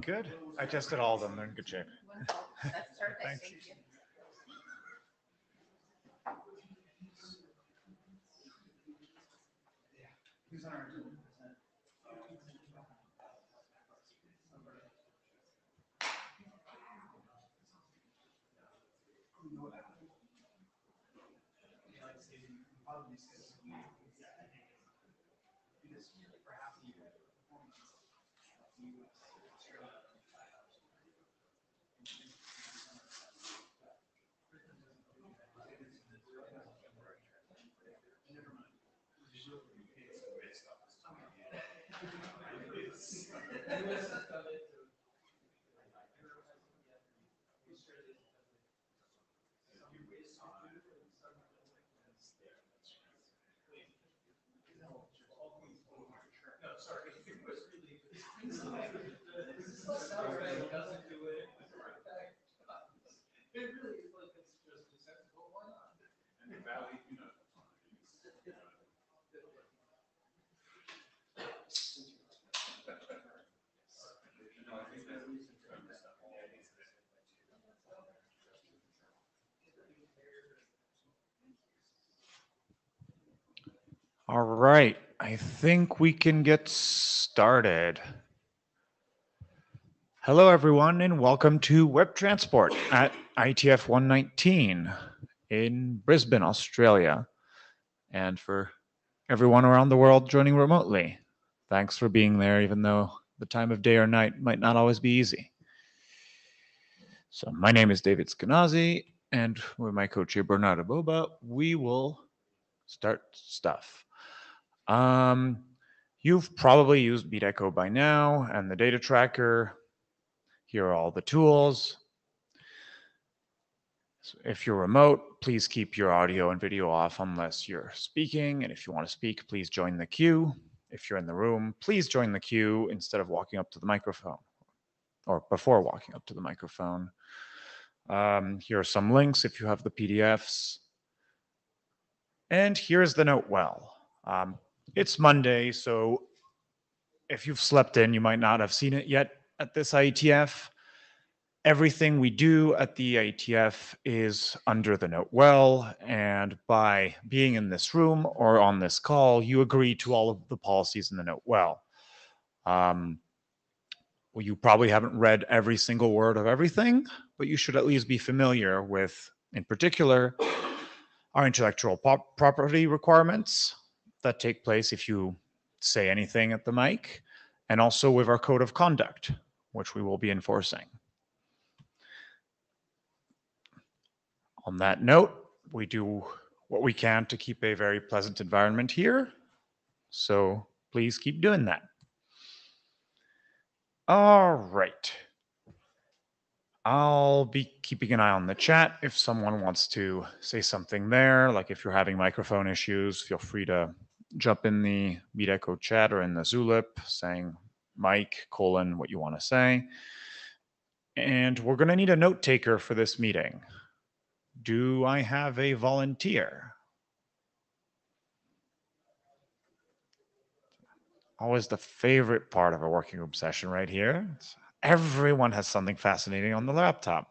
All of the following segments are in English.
Good. I tested all of them. They're in good shape. That's perfect. Thanks. Thank you. All right. I think we can get started. Hello, everyone, and welcome to WebTransport at IETF 119 in Brisbane, Australia. And for everyone around the world joining remotely, thanks for being there, even though the time of day or night might not always be easy. So my name is David Skenazi, and with my co-chair Bernardo Boba, we will start stuff. You've probably used BeatEcho by now and the data tracker. Here are all the tools. So if you're remote, please keep your audio and video off unless you're speaking. And if you want to speak, please join the queue. If you're in the room, please join the queue instead of walking up to the microphone or before walking up to the microphone. Here are some links if you have the PDFs. And here's the note well. It's Monday, so if you've slept in, you might not have seen it yet at this IETF. Everything we do at the IETF is under the note well, and by being in this room or on this call, you agree to all of the policies in the note well. Well, you probably haven't read every single word of everything, but you should at least be familiar with, in particular, our intellectual property requirements that take place if you say anything at the mic, and also with our code of conduct, which we will be enforcing. On that note, we do what we can to keep a very pleasant environment here, so please keep doing that. All right. I'll be keeping an eye on the chat. If someone wants to say something there, like if you're having microphone issues, feel free to jump in the BeatEcho chat or in the Zulip saying Mike, what you want to say. And we're going to need a note taker for this meeting. Do I have a volunteer? Always the favorite part of a working group session right here. Everyone has something fascinating on the laptop.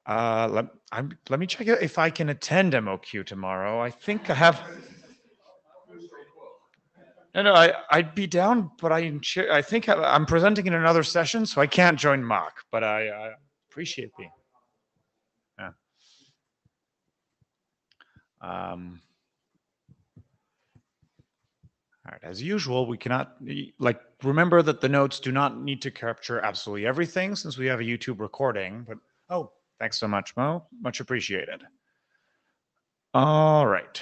Let me check it if I can attend MOQ tomorrow. I think I have. No, I'd be down, but I think I'm presenting in another session, so I can't join Mark, but I appreciate being. Yeah. All right, as usual, we cannot, remember that the notes do not need to capture absolutely everything since we have a YouTube recording, but, oh, thanks so much, Mo. Much appreciated. All right.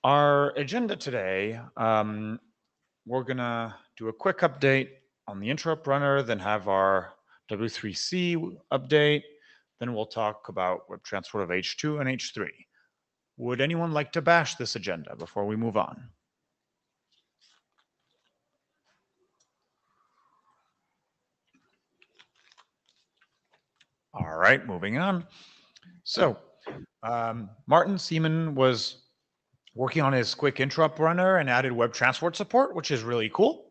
Our agenda today, we're going to do a quick update on the interrupt runner, then have our W3C update, then we'll talk about WebTransport of H2 and H3. Would anyone like to bash this agenda before we move on? All right, moving on. So Martin Seaman was working on his quick interrupt runner and added WebTransport support, which is really cool.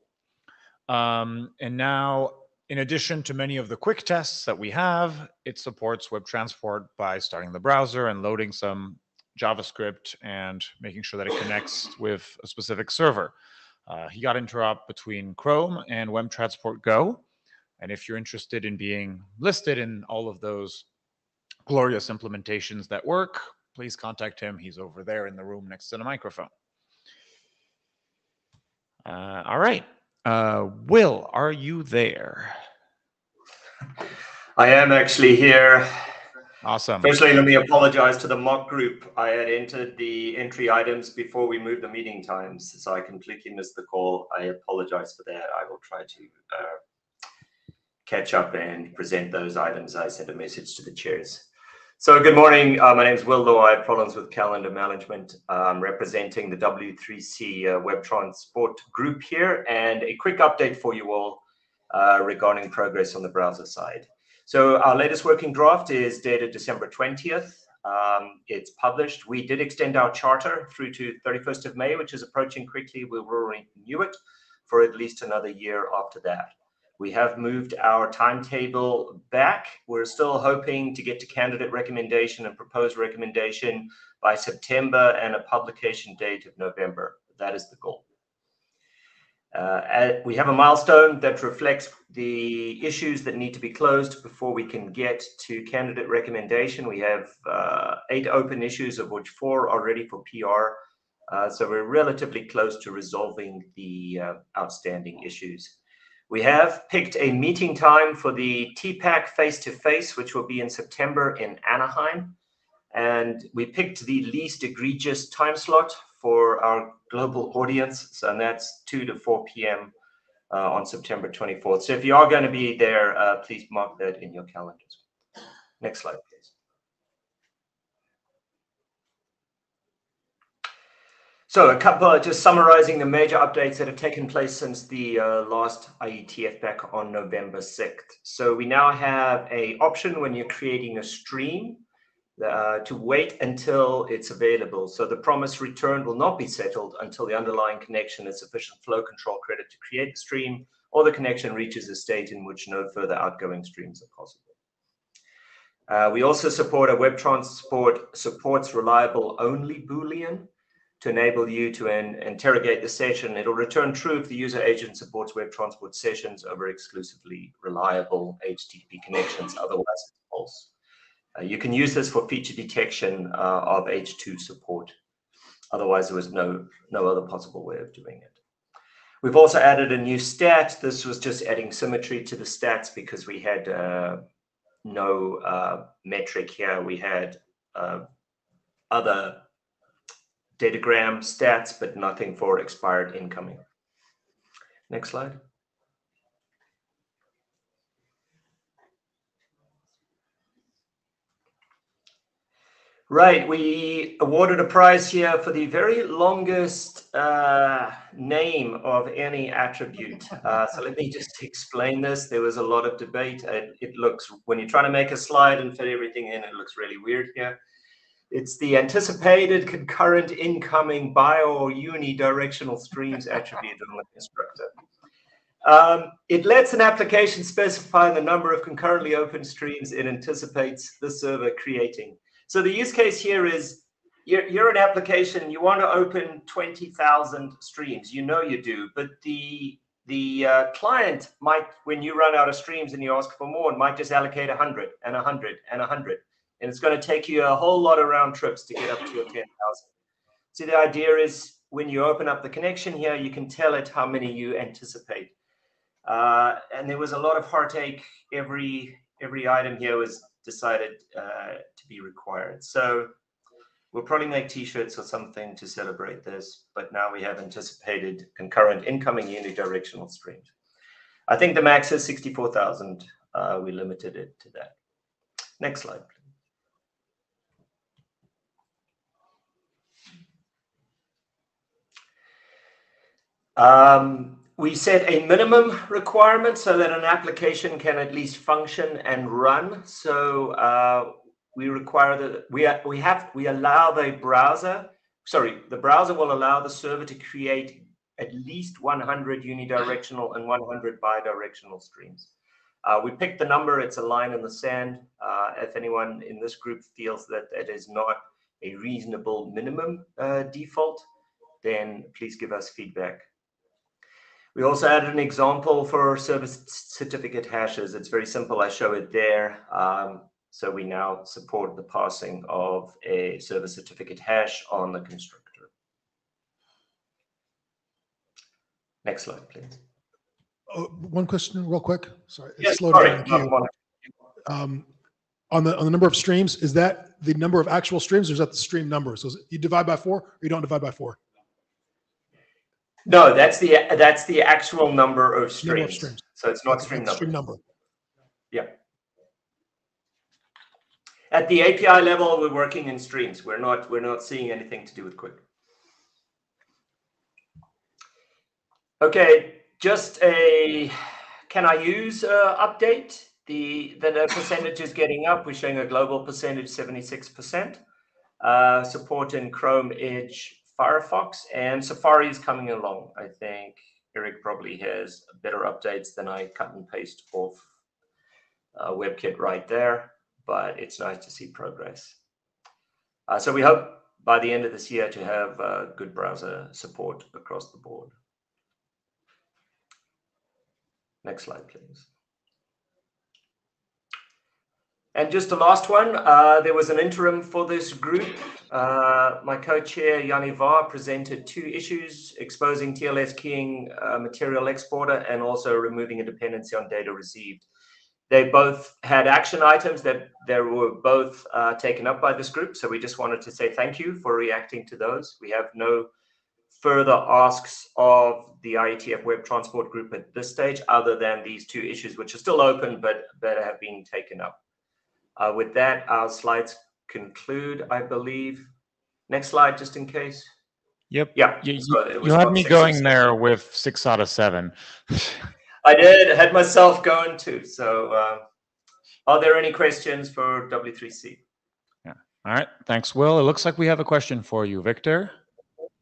And now, in addition to many of the quick tests that we have, it supports WebTransport by starting the browser and loading some JavaScript and making sure that it connects with a specific server. He got interop between Chrome and WebTransport Go. And if you're interested in being listed in all of those glorious implementations that work, please contact him. He's over there in the room next to the microphone. All right. Will, are you there? I am actually here. Awesome. Firstly, let me apologize to the mock group. I had entered the entry items before we moved the meeting times, so I completely missed the call. I apologize for that. I will try to catch up and present those items. I sent a message to the chairs. So good morning. My name is Will Law. I have problems with calendar management. I'm representing the W3C WebTransport group here, and a quick update for you all regarding progress on the browser side. So our latest working draft is dated December 20th. It's published. We did extend our charter through to 31st of May, which is approaching quickly. We will renew it for at least another year after that. We have moved our timetable back. We're still hoping to get to candidate recommendation and proposed recommendation by September and a publication date of November. That is the goal. We have a milestone that reflects the issues that need to be closed before we can get to candidate recommendation. We have 8 open issues, of which 4 are ready for PR. So we're relatively close to resolving the outstanding issues. We have picked a meeting time for the TPAC face-to-face, which will be in September in Anaheim. And we picked the least egregious time slot for our global audience, and that's 2 to 4 p.m. On September 24th. So if you are going to be there, please mark that in your calendars. Next slide, please. So a couple, just summarizing the major updates that have taken place since the last IETF back on November 6th. So we now have an option when you're creating a stream to wait until it's available. So the promise return will not be settled until the underlying connection has sufficient flow control credit to create the stream, or the connection reaches a state in which no further outgoing streams are possible. We also support a WebTransport supports reliable only Boolean to enable you to interrogate the session. It'll return true if the user agent supports WebTransport sessions over exclusively reliable HTTP connections, otherwise it's false. You can use this for feature detection of H2 support. Otherwise, there was no other possible way of doing it. We've also added a new stat. This was just adding symmetry to the stats because we had no metric here. We had other datagram stats, but nothing for expired incoming. Next slide. Right, we awarded a prize here for the very longest name of any attribute. So let me just explain this. There was a lot of debate. It looks, when you're trying to make a slide and fit everything in, it looks really weird here. It's the anticipated concurrent incoming bio or unidirectional streams attribute on the constructor. It lets an application specify the number of concurrently open streams it anticipates the server creating. So the use case here is you're an application, you want to open 20,000 streams, you know you do, but the client might, when you run out of streams and you ask for more, it might just allocate 100 and 100 and 100. And it's going to take you a whole lot of round trips to get up to your 10,000. So the idea is when you open up the connection here, you can tell it how many you anticipate. And there was a lot of heartache. Every item here was decided to be required. So we'll probably make t-shirts or something to celebrate this, but now we have anticipated concurrent incoming unidirectional streams. I think the max is 64,000. We limited it to that. Next slide, please. We set a minimum requirement so that an application can at least function and run. So we require that we allow the browser. Sorry, the browser will allow the server to create at least 100 unidirectional and 100 bidirectional streams. We picked the number, it's a line in the sand. If anyone in this group feels that it is not a reasonable minimum default, then please give us feedback. We also added an example for service certificate hashes. It's very simple, I show it there. So we now support the passing of a service certificate hash on the constructor. Next slide, please. One question real quick. Sorry, Yes, it's slowed sorry, down the queue. On the number of streams, is that the number of actual streams or is that the stream number? So you divide by 4 or you don't divide by 4? No, that's the actual number of streams. Number of streams. So it's not Okay, stream that's number. stream number. Yeah. At the API level, we're working in streams. We're not seeing anything to do with quick. Okay, just a can I use update? The percentage is getting up. We're showing a global percentage 76%. Support in Chrome, Edge, Firefox, and Safari is coming along. I think Eric probably has better updates than I cut and paste off WebKit right there, but it's nice to see progress. So we hope by the end of this year to have good browser support across the board. Next slide, please. And just the last one, there was an interim for this group. My co-chair, Yanni Var, presented 2 issues, exposing TLS keying material exporter and also removing a dependency on data received. They both had action items that they were both taken up by this group. So we just wanted to say thank you for reacting to those. We have no further asks of the IETF WebTransport group at this stage, other than these 2 issues, which are still open, but have been taken up. With that, our slides conclude, I believe. Next slide, just in case. Yep. Yeah. You had me going there with 6 out of 7. I did. I had myself going too. So are there any questions for W3C? Yeah. All right. Thanks, Will. It looks like we have a question for you, Victor.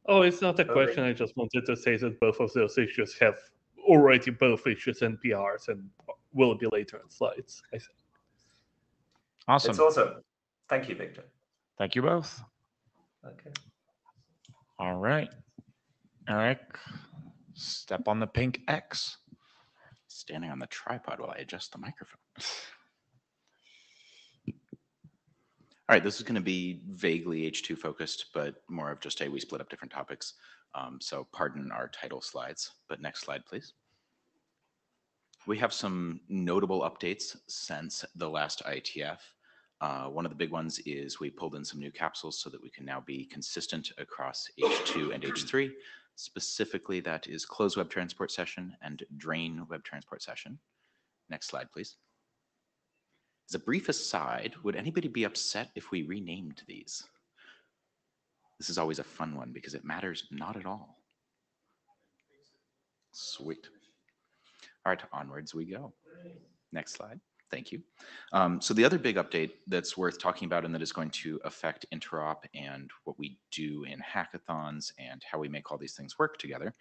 Oh, it's not a question. I just wanted to say that both of those issues have already both issues and PRs and will be later in slides, I think. Awesome. It's awesome. Thank you, Victor. Thank you both. Okay. All right. Eric, step on the pink X. Standing on the tripod while I adjust the microphone. All right, this is going to be vaguely H2 focused, but more of just we split up different topics. So pardon our title slides, but next slide, please. We have some notable updates since the last IETF. One of the big ones is we pulled in some new capsules so that we can now be consistent across H2 and H3. Specifically, that is close WebTransport session and drain WebTransport session. Next slide, please. As a brief aside, would anybody be upset if we renamed these? This is always a fun one because it matters not at all. Sweet. All right, onwards we go. Next slide. Thank you. So the other big update that's worth talking about and that is going to affect interop and what we do in hackathons and how we make all these things work together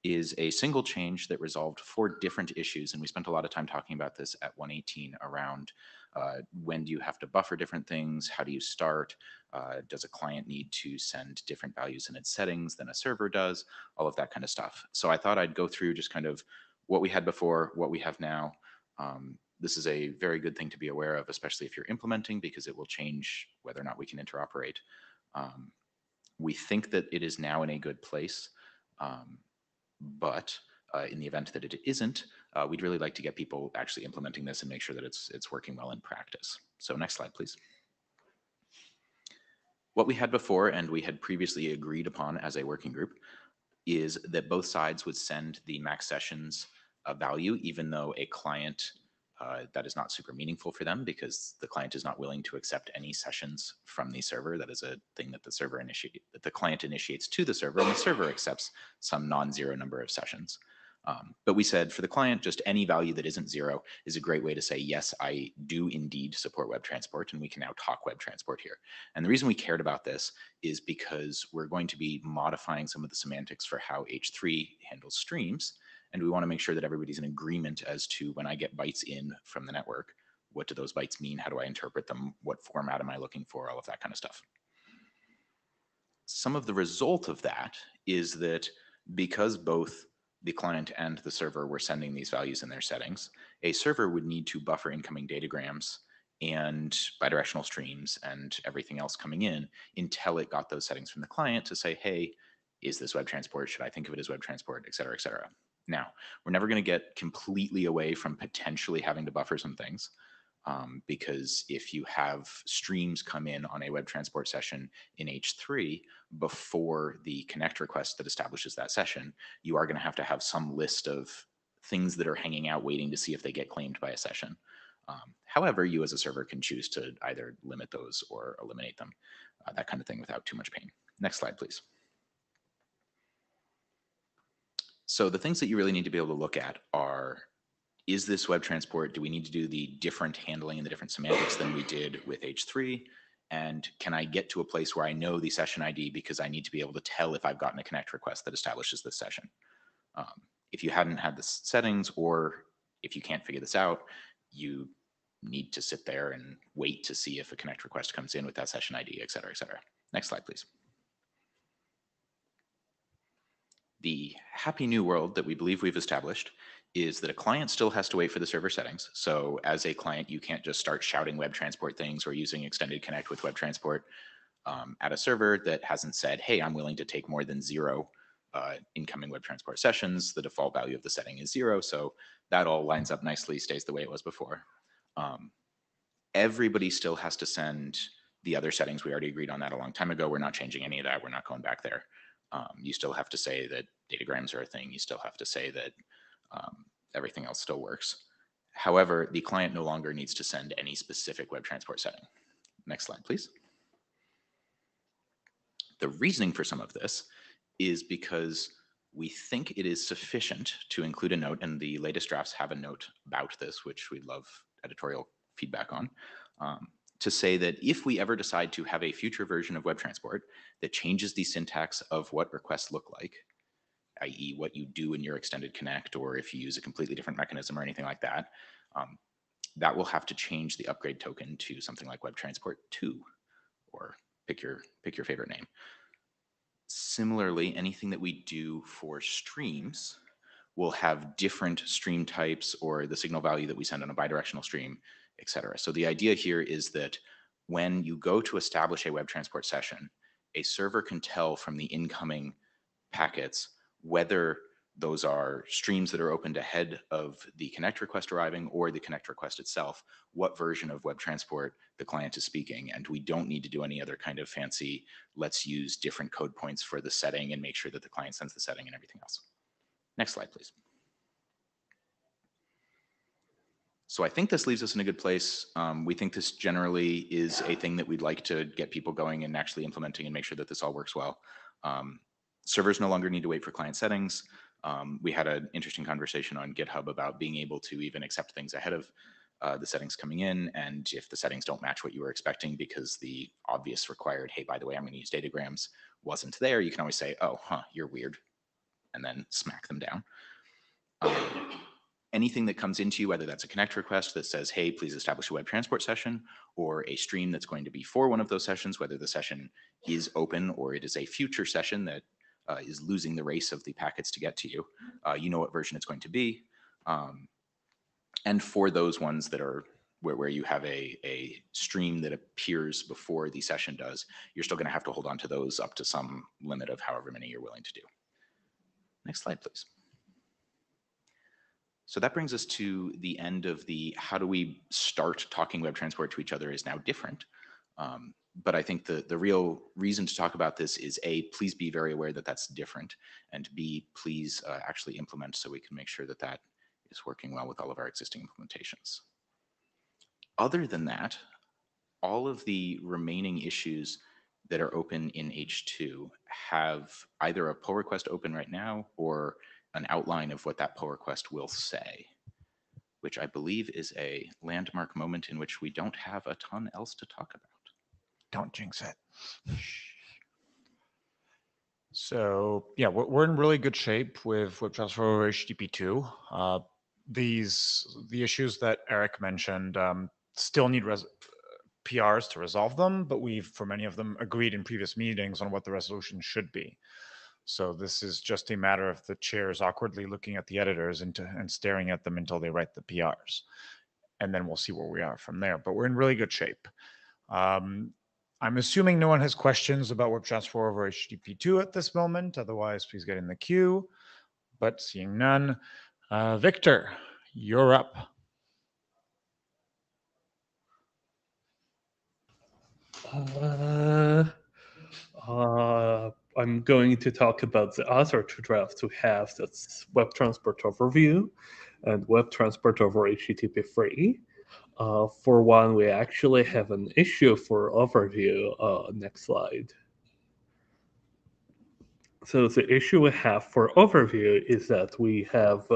is a single change that resolved 4 different issues. And we spent a lot of time talking about this at 118 around when do you have to buffer different things? How do you start? Does a client need to send different values in its settings than a server does? All of that kind of stuff. So I thought I'd go through just kind of what we had before, what we have now. This is a very good thing to be aware of, especially if you're implementing, because it will change whether or not we can interoperate. We think that it is now in a good place, but in the event that it isn't, we'd really like to get people actually implementing this and make sure that it's working well in practice. So next slide, please. What we had before, and we had previously agreed upon as a working group, is that both sides would send the max sessions value, even though a client that is not super meaningful for them because the client is not willing to accept any sessions from the server. That is a thing that the client initiates to the server, and the server accepts some non-zero number of sessions. But we said for the client, just any value that isn't 0 is a great way to say, yes, I do indeed support WebTransport, and we can now talk WebTransport here. And the reason we cared about this is because we're going to be modifying some of the semantics for how H3 handles streams, and we want to make sure that everybody's in agreement as to when I get bytes in from the network, what do those bytes mean? How do I interpret them? What format am I looking for? All of that kind of stuff. Some of the result of that is that because both the client and the server were sending these values in their settings, a server would need to buffer incoming datagrams and bidirectional streams and everything else coming in until it got those settings from the client to say, hey, is this WebTransport? Should I think of it as WebTransport, et cetera, et cetera. Now, we're never going to get completely away from potentially having to buffer some things. Because if you have streams come in on a WebTransport session in H3 before the connect request that establishes that session, you are going to have some list of things that are hanging out waiting to see if they get claimed by a session. However, you as a server can choose to either limit those or eliminate them, that kind of thing without too much pain. Next slide, please. So the things that you really need to be able to look at are, is this WebTransport? Do we need to do the different handling and the different semantics than we did with H3? And can I get to a place where I know the session ID because I need to be able to tell if I've gotten a connect request that establishes this session? If you hadn't had the settings, or if you can't figure this out, you need to sit there and wait to see if a connect request comes in with that session ID, et cetera, et cetera. Next slide, please. The happy new world that we believe we've established is that a client still has to wait for the server settings. So as a client, you can't just start shouting WebTransport things or using extended connect with WebTransport at a server that hasn't said, hey, I'm willing to take more than 0 incoming WebTransport sessions. The default value of the setting is 0. So that all lines up nicely, stays the way it was before. Everybody still has to send the other settings. We already agreed on that a long time ago. We're not changing any of that. We're not going back there. You still have to say that datagrams are a thing. You still have to say that everything else still works. However, the client no longer needs to send any specific WebTransport setting. Next slide, please. The reasoning for some of this is because we think it is sufficient to include a note, and the latest drafts have a note about this, which we'd love editorial feedback on, to say that if we ever decide to have a future version of WebTransport that changes the syntax of what requests look like, i.e. what you do in your extended connect, or if you use a completely different mechanism or anything like that, that will have to change the upgrade token to something like WebTransport 2, or pick your favorite name. Similarly, anything that we do for streams will have different stream types or the signal value that we send on a bidirectional stream, et cetera. So the idea here is that when you go to establish a WebTransport session, a server can tell from the incoming packets whether those are streams that are opened ahead of the connect request arriving or the connect request itself, what version of WebTransport the client is speaking. And we don't need to do any other kind of fancy, let's use different code points for the setting and make sure that the client sends the setting and everything else. Next slide, please. So I think this leaves us in a good place. We think this generally is a thing that we'd like to get people going and actually implementing and make sure that this all works well. Servers no longer need to wait for client settings. We had an interesting conversation on GitHub about being able to even accept things ahead of the settings coming in. And if the settings don't match what you were expecting because the obvious required, hey, by the way, I'm going to use datagrams, wasn't there, you can always say, oh, you're weird, and then smack them down. Anything that comes into you, whether that's a connect request that says, hey, please establish a WebTransport session, or a stream that's going to be for one of those sessions, whether the session is open or it is a future session that is losing the race of the packets to get to you, you know what version it's going to be. And for those ones that are where you have a stream that appears before the session does, you're still going to have to hold on to those up to some limit of however many you're willing to do. Next slide, please. So that brings us to the end of the how do we start talking WebTransport to each other is now different. But I think the real reason to talk about this is A, please be very aware that that's different, and B, please actually implement so we can make sure that that is working well with all of our existing implementations. Other than that, all of the remaining issues that are open in H2 have either a pull request open right now or an outline of what that pull request will say, which I believe is a landmark moment in which we don't have a ton else to talk about. Don't jinx it. So yeah, we're in really good shape with WebTransfer over HTTP2. The issues that Eric mentioned still need PRs to resolve them, but we've, for many of them, agreed in previous meetings on what the resolution should be. So this is just a matter of the chairs awkwardly looking at the editors and staring at them until they write the PRs. And then we'll see where we are from there. But we're in really good shape. I'm assuming no one has questions about WebTransfer over HTTP2 at this moment. Otherwise, please get in the queue. But seeing none, Victor, you're up. I'm going to talk about the other two drafts we have. That's WebTransport Overview and WebTransport over HTTP3. For one, we actually have an issue for Overview. Next slide. So the issue we have for Overview is that we have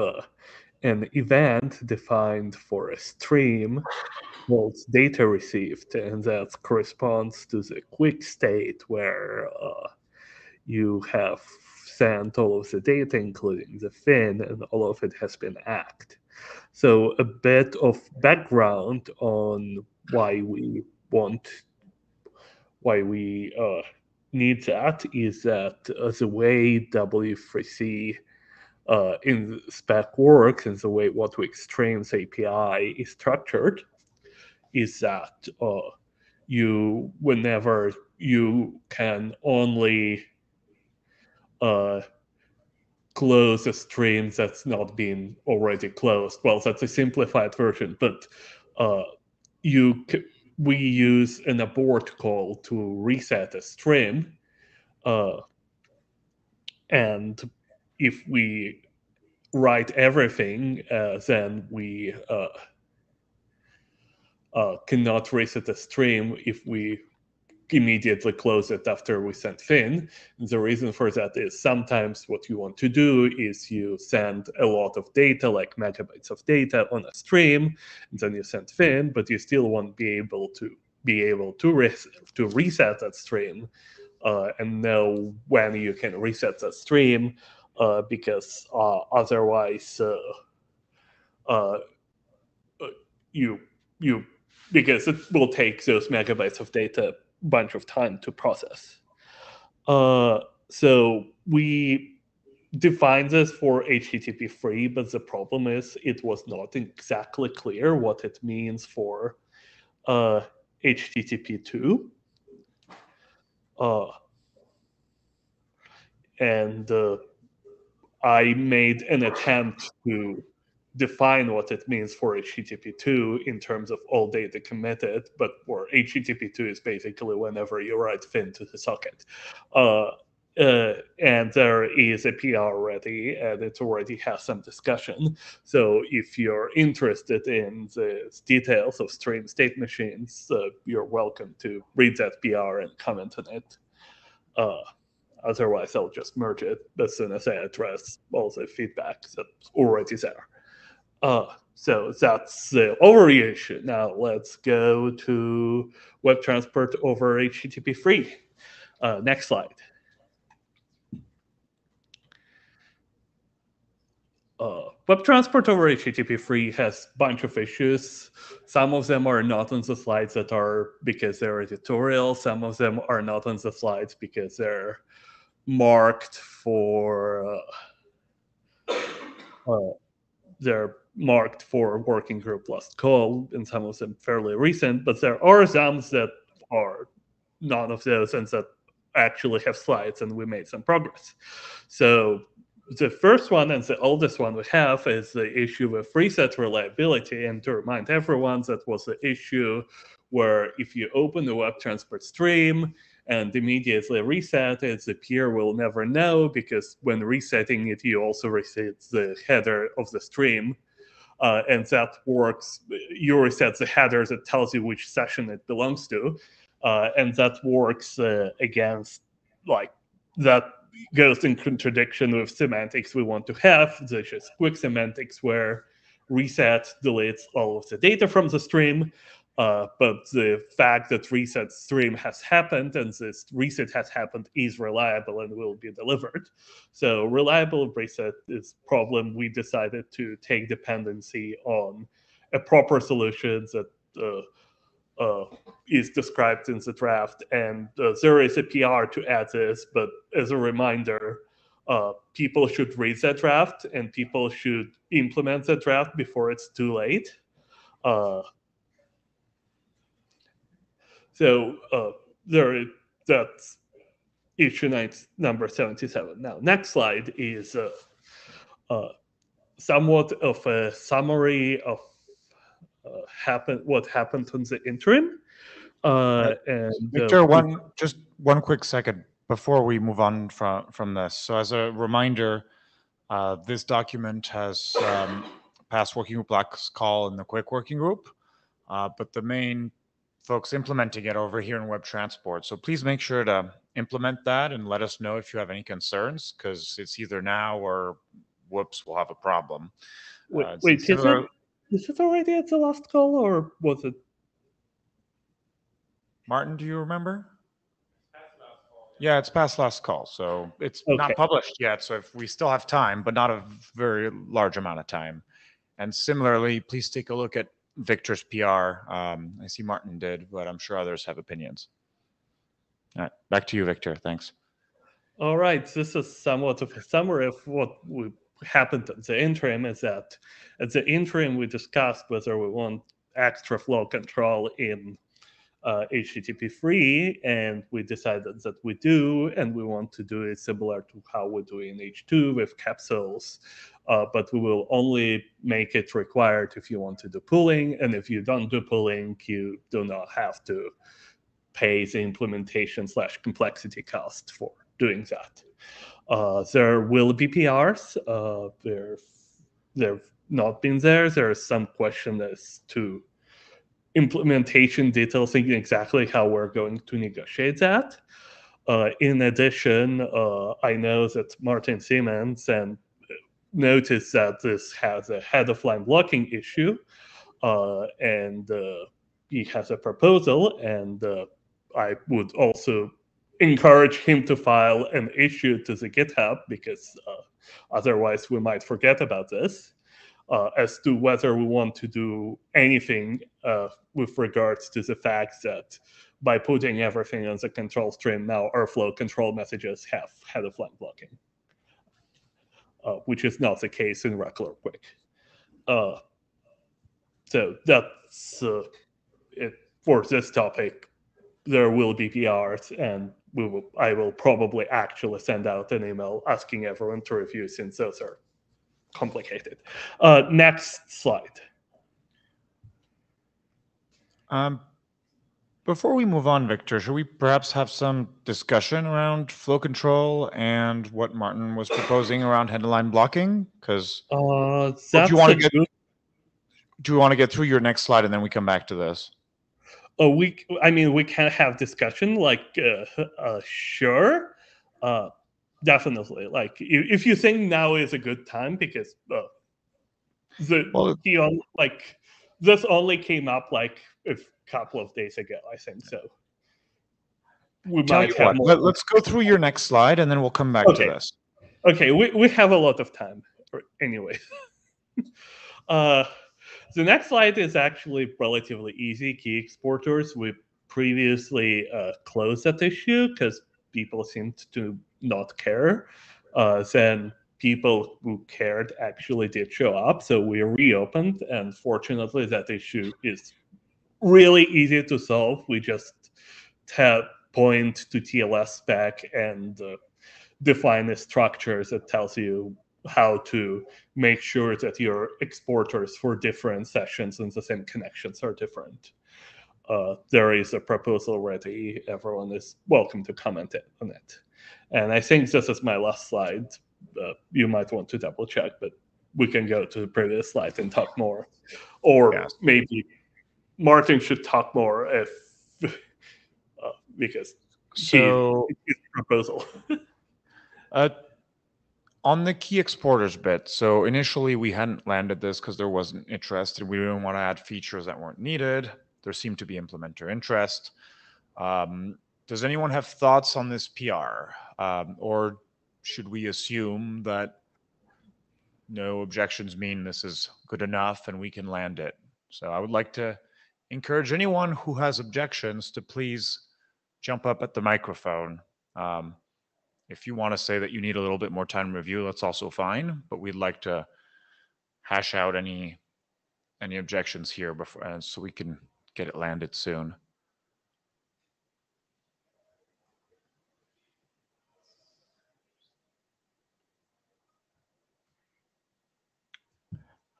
an event defined for a stream called data received, and that corresponds to the quick state where you have sent all of the data, including the fin, and all of it has been ACKed. So a bit of background on why we need that is that the way W3C in spec works and the way WhatWix Streams API is structured is that whenever you can only close a stream that's not been already closed. Well, that's a simplified version, but we use an abort call to reset a stream, and if we write everything, then we cannot reset the stream if we immediately close it after we send fin. And the reason for that is sometimes what you want to do is you send a lot of data, like megabytes of data on a stream, and then you send fin, but you still won't be able to reset that stream and know when you can reset that stream, because otherwise because it will take those megabytes of data bunch of time to process. So we defined this for HTTP3, but the problem is it was not exactly clear what it means for HTTP2. And I made an attempt to define what it means for HTTP2 in terms of all data committed, but for HTTP2 is basically whenever you write fin to the socket. And there is a PR ready, and it already has some discussion. So if you're interested in the details of stream state machines, you're welcome to read that PR and comment on it. Otherwise, I'll just merge it as soon as I address all the feedback that's already there. So that's the overview issue. Now let's go to WebTransport over HTTP3. Next slide. WebTransport over HTTP3 has a bunch of issues. Some of them are not on the slides that are because they're editorial. Some of them are not on the slides because they're marked for working group last call, and some of them fairly recent, but there are some that are none of those and that actually have slides, and we made some progress. So the first one and the oldest one we have is the issue of reset reliability. And to remind everyone, that was the issue where if you open the WebTransport stream and immediately reset it, the peer will never know, because when resetting it, you also reset the header of the stream. And that works. You reset the header that tells you which session it belongs to. And that works against, like, that goes in contradiction with semantics we want to have, such as quick semantics, where reset deletes all of the data from the stream. But the fact that reset stream has happened and this reset has happened is reliable and will be delivered. So reliable reset is a problem we decided to take dependency on a proper solution that is described in the draft. And there is a PR to add this, but as a reminder, people should read that draft and people should implement that draft before it's too late. That's issue number 77. Now, next slide is somewhat of a summary of what happened on the interim. Victor, just one quick second before we move on from this. So as a reminder, this document has passed Working Group Black's call in the Quick Working Group, but the main folks implementing it over here in WebTransport. So please make sure to implement that and let us know if you have any concerns, because it's either now or whoops, we'll have a problem. Wait, is it already at the last call, or was it? Martin, do you remember? Yeah, it's past last call, so it's Okay. not published yet. So if we still have time, but not a very large amount of time. And similarly, please take a look at Victor's PR. I see Martin did, but I'm sure others have opinions. All right, back to you, Victor. Thanks. All right, this is somewhat of a summary of what happened at the interim. Is that at the interim we discussed whether we want extra flow control in HTTP3, and we decided that we do, and we want to do it similar to how we do in H2 with capsules, but we will only make it required if you want to do pooling, and if you don't do pooling, you do not have to pay the implementation/complexity cost for doing that. There will be PRs. They've not been there. There is some question as to implementation details, thinking exactly how we're going to negotiate that. In addition, I know that Martin Siemens and noticed that this has a head-of-line blocking issue, and he has a proposal, and I would also encourage him to file an issue to the GitHub, because otherwise we might forget about this. As to whether we want to do anything with regards to the fact that by putting everything on the control stream, now our flow control messages have head-of-line blocking, which is not the case in regular Quick. So that's it for this topic. There will be PRs, and I will probably actually send out an email asking everyone to review, since those are complicated. Next slide. Before we move on, Victor, should we perhaps have some discussion around flow control and what Martin was proposing around headline blocking? Because do you want to get through your next slide and then we come back to this? We can have discussion. Sure. Definitely. If you think now is a good time, because this only came up a couple of days ago, I think. So we might have more. Let's go through your next slide, and then we'll come back to this. Okay, we have a lot of time anyway. The next slide is actually relatively easy. Key exporters, we previously closed that issue because people seemed to not care. Then people who cared actually did show up, so we reopened, and fortunately that issue is really easy to solve. We just point to TLS spec and define a structure that tells you how to make sure that your exporters for different sessions in the same connections are different. There is a proposal ready. Everyone is welcome to comment on it. And I think this is my last slide. You might want to double check, but we can go to the previous slide and talk more. Or maybe Martin should talk more because it's a proposal. On the key exporters bit, so initially we hadn't landed this because there wasn't interest and we didn't want to add features that weren't needed. There seemed to be implementer interest. Does anyone have thoughts on this PR? Or should we assume that no objections mean this is good enough and we can land it? So I would like to encourage anyone who has objections to please jump up at the microphone. If you want to say that you need a little bit more time to review, that's also fine, but we'd like to hash out any objections here before, so we can get it landed soon.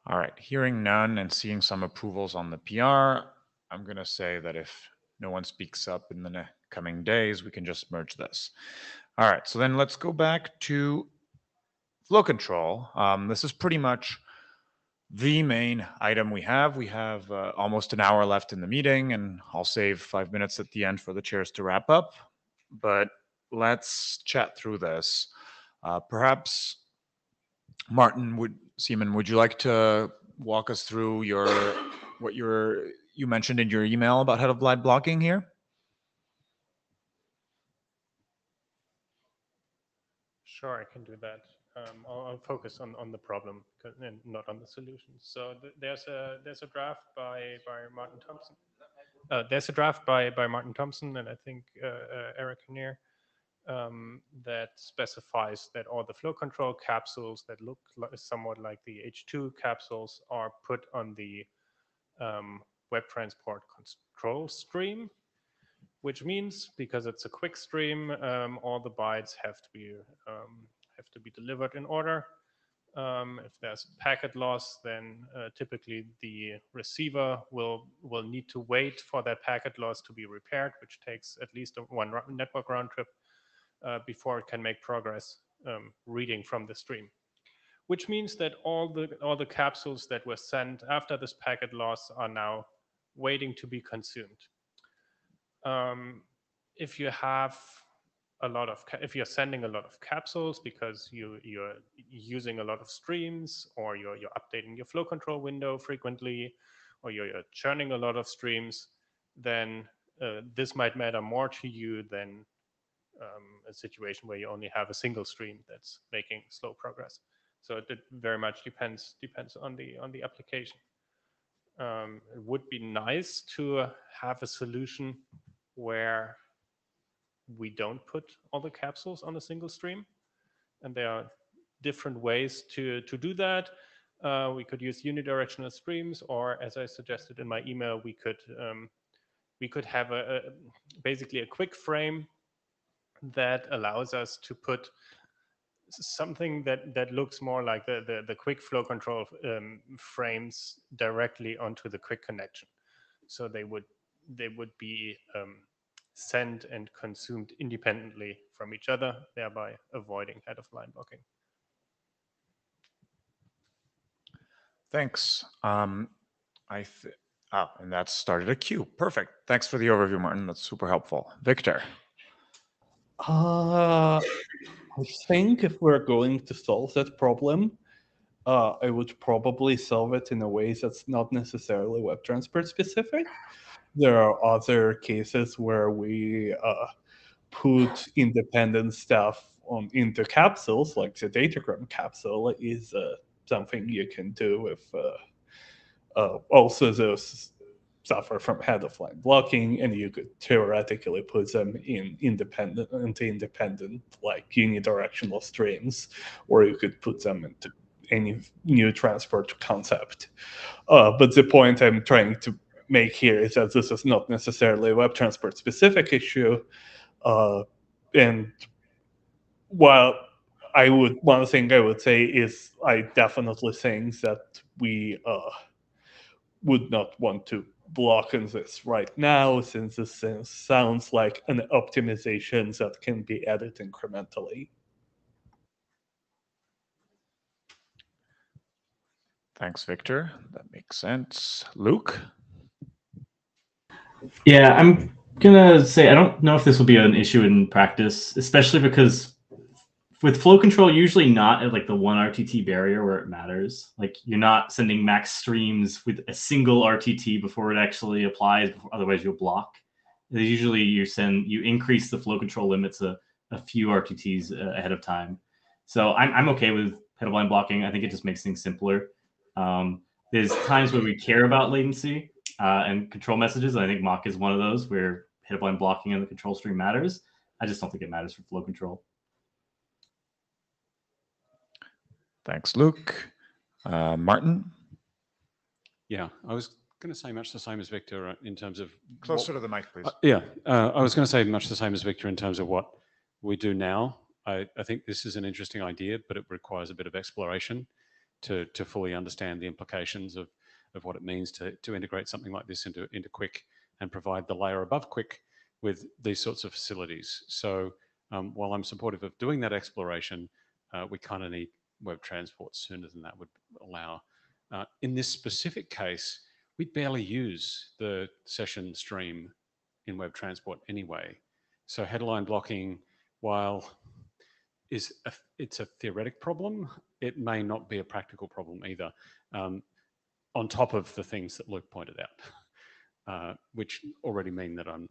All right, hearing none and seeing some approvals on the PR, I'm going to say that if no one speaks up in the coming days, we can just merge this. All right, so then let's go back to flow control. This is pretty much the main item we have. We have almost an hour left in the meeting, and I'll save 5 minutes at the end for the chairs to wrap up. But let's chat through this. Perhaps Martin Seaman, would you like to walk us through what you mentioned in your email about head-of-line blocking here? Sure, I can do that. I'll focus on the problem and not on the solution. So there's a draft by Martin Thompson. There's a draft by Martin Thompson and I think Eric Kinnear that specifies that all the flow control capsules that look somewhat like the H2 capsules are put on the WebTransport control stream, which means because it's a quick stream, all the bytes have to be delivered in order. If there's packet loss, then typically the receiver will need to wait for that packet loss to be repaired, which takes at least one network round trip before it can make progress reading from the stream. Which means that all the capsules that were sent after this packet loss are now waiting to be consumed. If you have if you're sending a lot of capsules because you're using a lot of streams, or you're updating your flow control window frequently, or you're churning a lot of streams, then this might matter more to you than a situation where you only have a single stream that's making slow progress. So it very much depends on the application. It would be nice to have a solution where we don't put all the capsules on a single stream, and there are different ways to do that. We could use unidirectional streams, or as I suggested in my email, we could have basically a quick frame that allows us to put something that looks more like the quick flow control frames directly onto the quick connection. So they would be sent and consumed independently from each other, thereby avoiding head-of-line blocking. Thanks. And that started a queue. Perfect. Thanks for the overview, Martin. That's super helpful. Victor. I think if we're going to solve that problem, I would probably solve it in a way that's not necessarily WebTransport specific. There are other cases where we put independent stuff into capsules, like the datagram capsule is something you can do with also those suffer from head-of-line blocking, and you could theoretically put them into independent like unidirectional streams, or you could put them into any new transport concept. But the point I'm trying to make here is that this is not necessarily a WebTransport specific issue. And while one thing I would say is I definitely think that we would not want to block on this right now, since this sounds like an optimization that can be added incrementally. Thanks, Victor. That makes sense. Luke? Yeah, I'm gonna say I don't know if this will be an issue in practice, especially because with flow control, usually not at like the one RTT barrier where it matters. Like you're not sending max streams with a single RTT before it actually applies, otherwise you'll block. Usually you increase the flow control limits a few RTTs ahead of time. So I'm okay with head of line blocking. I think it just makes things simpler. There's times where we care about latency and control messages. I think mock is one of those where head of line blocking and the control stream matters. I just don't think it matters for flow control. Thanks, Luke. Martin? Yeah, I was going to say much the same as Victor in terms of... Closer to the mic, please. I was going to say much the same as Victor in terms of what we do now. I think this is an interesting idea, but it requires a bit of exploration to fully understand the implications of what it means to integrate something like this into Quick and provide the layer above Quick with these sorts of facilities. So while I'm supportive of doing that exploration, we kind of need WebTransport sooner than that would allow. In this specific case, we barely use the session stream in WebTransport anyway. So headline blocking, while it's a theoretic problem, it may not be a practical problem either, on top of the things that Luke pointed out, which already mean that I'm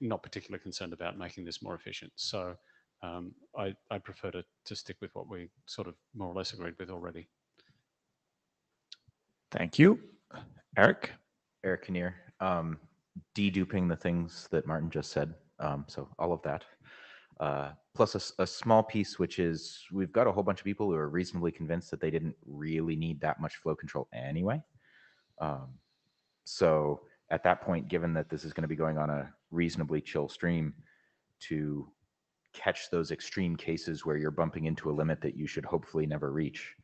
not particularly concerned about making this more efficient. So I prefer to stick with what we sort of more or less agreed with already. Thank you. Eric? Eric Kinnear, deduping the things that Martin just said. So all of that. Plus a small piece, which is we've got a whole bunch of people who are reasonably convinced that they didn't really need that much flow control anyway. So at that point, given that this is going to be going on a reasonably chill stream, to catch those extreme cases where you're bumping into a limit that you should hopefully never reach,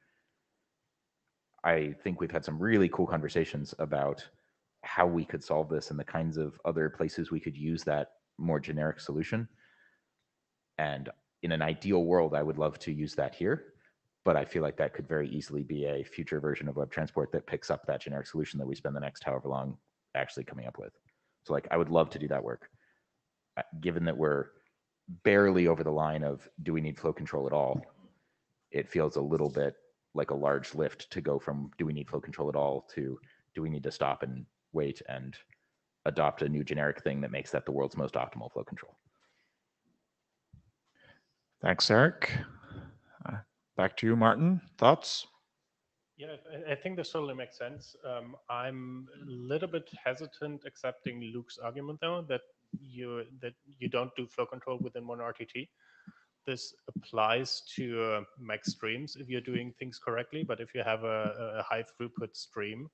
I think we've had some really cool conversations about how we could solve this and the kinds of other places we could use that more generic solution. And in an ideal world, I would love to use that here, but I feel like that could very easily be a future version of WebTransport that picks up that generic solution that we spend the next however long actually coming up with. So like, I would love to do that work. Given that we're barely over the line of, do we need flow control at all? It feels a little bit like a large lift to go from, do we need flow control at all, to, do we need to stop and wait and adopt a new generic thing that makes that the world's most optimal flow control. Thanks, Eric. Back to you, Martin. Thoughts? Yeah, I think this totally makes sense. I'm a little bit hesitant accepting Luke's argument, though, that you don't do flow control within one RTT. This applies to max streams if you're doing things correctly, but if you have a high throughput stream,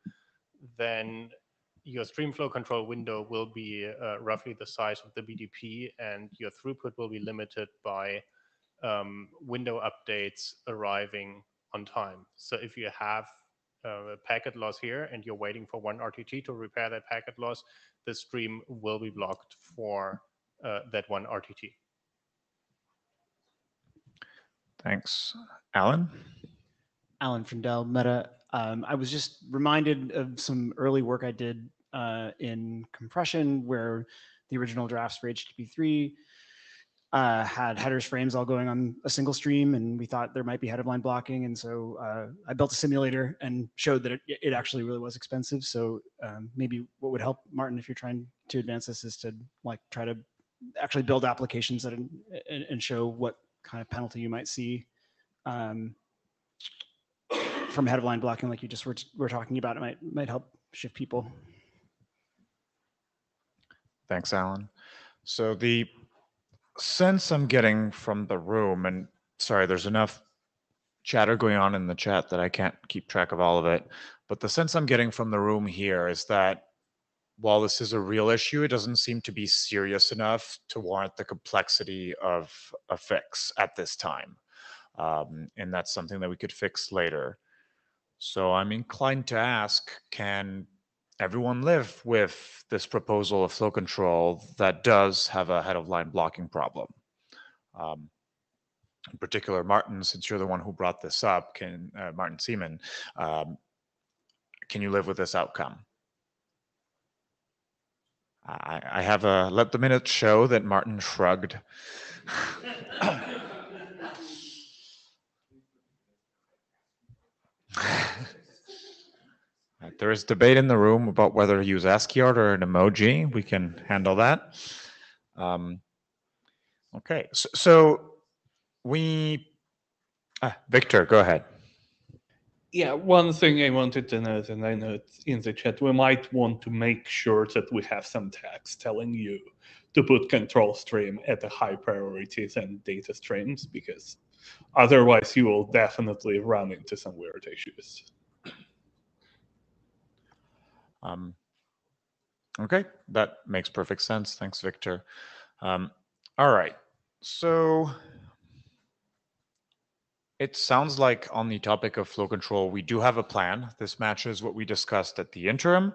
then your stream flow control window will be roughly the size of the BDP, and your throughput will be limited by window updates arriving on time. So if you have a packet loss here and you're waiting for one RTT to repair that packet loss, the stream will be blocked for that one RTT. Thanks. Alan? Alan from Dell Meta. I was just reminded of some early work I did in compression, where the original drafts for HTTP3 had headers frames all going on a single stream, and we thought there might be head of line blocking. And so I built a simulator and showed that it actually really was expensive. So maybe what would help, Martin, if you're trying to advance this, is to like try to actually build applications that and show what kind of penalty you might see from head of line blocking, like you just were talking about. It might help shift people. Thanks, Alan. So the sense I'm getting from the room, and sorry, there's enough chatter going on in the chat that I can't keep track of all of it, but the sense I'm getting from the room here is that while this is a real issue, it doesn't seem to be serious enough to warrant the complexity of a fix at this time. And that's something that we could fix later. So I'm inclined to ask, can everyone live with this proposal of flow control that does have a head of line blocking problem? In particular, Martin, since you're the one who brought this up, Martin Seaman, can you live with this outcome? I have let the minutes show that Martin shrugged. There is debate in the room about whether to use ASCII art or an emoji. We can handle that. Okay, so we, Victor, go ahead. Yeah, one thing I wanted to note, and I know it's in the chat, we might want to make sure that we have some text telling you to put control stream at a high priority than data streams, because otherwise you will definitely run into some weird issues. Okay, that makes perfect sense. Thanks, Victor. All right, so it sounds like on the topic of flow control, we do have a plan. This matches what we discussed at the interim.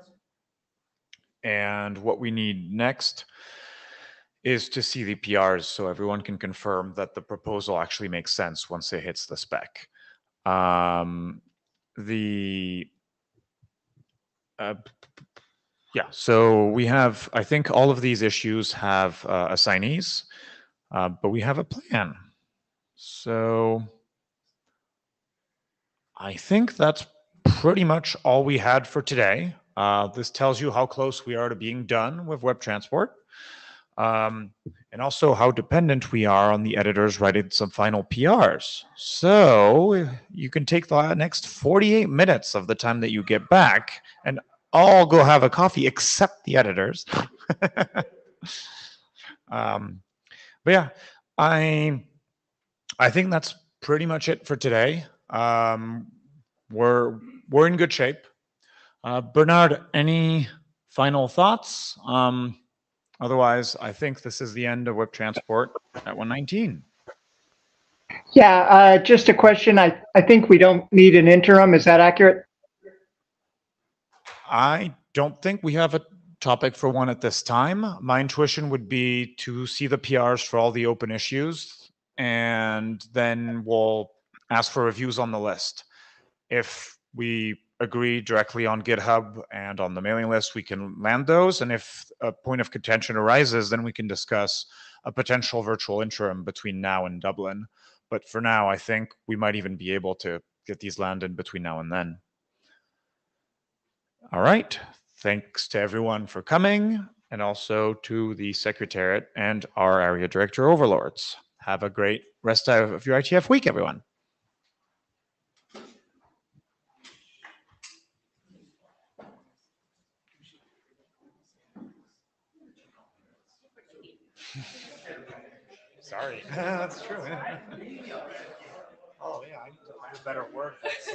And what we need next is to see the PRs so everyone can confirm that the proposal actually makes sense once it hits the spec. Yeah, so we have, I think all of these issues have assignees, but we have a plan. So I think that's pretty much all we had for today. This tells you how close we are to being done with WebTransport, and also how dependent we are on the editors writing some final PRs. So you can take the next 48 minutes of the time that you get back and all go have a coffee except the editors. But yeah, I think that's pretty much it for today. We're in good shape. Bernard, any final thoughts? Otherwise, I think this is the end of WebTransport at 119. Yeah, just a question. I think we don't need an interim. Is that accurate? I don't think we have a topic for one at this time. My intuition would be to see the PRs for all the open issues, and then we'll ask for reviews on the list. If we agree directly on GitHub and on the mailing list, we can land those. And if a point of contention arises, then we can discuss a potential virtual interim between now and Dublin. But for now, I think we might even be able to get these landed between now and then. All right. Thanks to everyone for coming, and also to the Secretariat and our area director overlords. Have a great rest of your IETF week, everyone. Sorry, that's true. Oh yeah, I need to find a better word. That's,